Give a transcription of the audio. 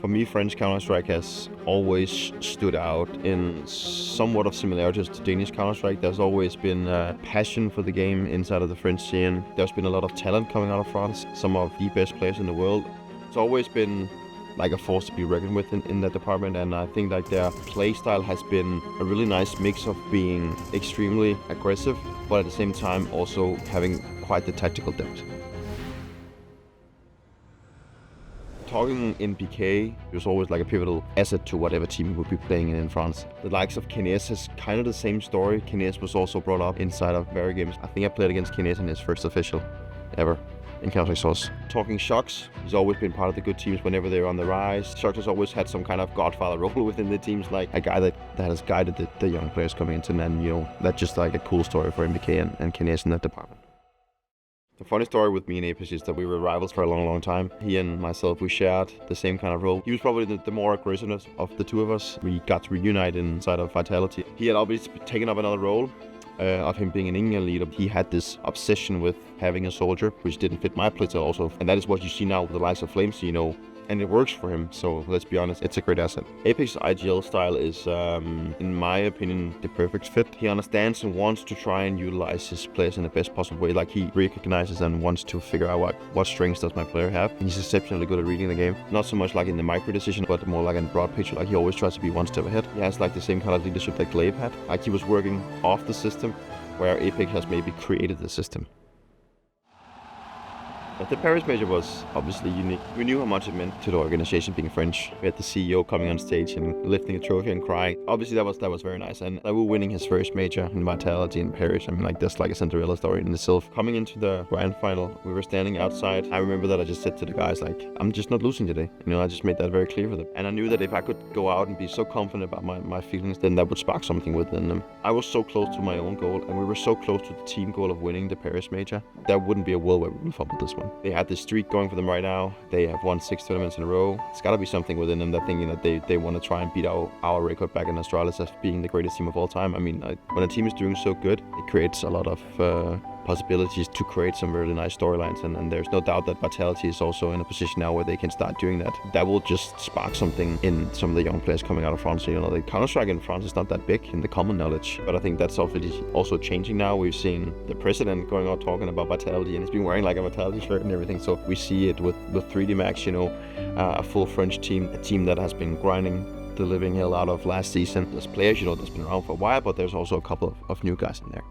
For me, French Counter-Strike has always stood out in somewhat of similarities to Danish Counter-Strike. There's always been a passion for the game inside of the French scene. There's been a lot of talent coming out of France, some of the best players in the world. It's always been like a force to be reckoned with in that department, and I think like their play style has been a really nice mix of being extremely aggressive, but at the same time also having quite the tactical depth. Talking in PK, it was always like a pivotal asset to whatever team we would be playing in France. The likes of Kines has kind of the same story. Kines was also brought up inside of very games. I think I played against Kines in his first official ever in Counter-Strike Source. Talking Shox, he's always been part of the good teams whenever they're on the rise. Shox has always had some kind of godfather role within the teams, like a guy that has guided the young players coming into, and that's just like a cool story for MBK and Kines in that department. The funny story with me and Apex is that we were rivals for a long time. He and myself, we shared the same kind of role. He was probably the more aggressive of the two of us. We got to reunite inside of Vitality. He had obviously taken up another role of him being an Indian leader. He had this obsession with having a soldier, which didn't fit my playstyle also. And that is what you see now with the likes of Flames, and it works for him, so let's be honest, it's a great asset. Apex's IGL style is, in my opinion, the perfect fit. He understands and wants to try and utilize his players in the best possible way. Like, he recognizes and wants to figure out what strengths does my player have. And he's exceptionally good at reading the game. Not so much like in the micro decision, but more like in broad picture. Like, he always tries to be one step ahead. He has like the same kind of leadership that Glaive had. Like, he was working off the system, where Apex has maybe created the system. But the Paris major was obviously unique. We knew how much it meant to the organization being French. We had the CEO coming on stage and lifting a trophy and crying. Obviously that was very nice. And we were winning his first major in Vitality in Paris. I mean, like, that's like a Cinderella story in itself. Coming into the grand final, we were standing outside. I remember that I just said to the guys, like, I'm just not losing today. I just made that very clear for them. And I knew that if I could go out and be so confident about my feelings, then that would spark something within them. I was so close to my own goal, and we were so close to the team goal of winning the Paris major. There wouldn't be a world where we would fumble this one. They had this streak going for them right now. They have won 6 tournaments in a row. It's got to be something within them that thinking that they want to try and beat our record back in Astralis as being the greatest team of all time. I mean, when a team is doing so good, it creates a lot of possibilities to create some really nice storylines, and there's no doubt that Vitality is also in a position now where they can start doing that. That will just spark something in some of the young players coming out of France. The Counter-Strike in France is not that big in the common knowledge, but I think that's also changing now. We've seen the president going out talking about Vitality, and he's been wearing like a Vitality shirt and everything, so we see it with 3D Max, a full French team, a team that has been grinding the living hell out of last season. There's players, that's been around for a while, but there's also a couple of new guys in there.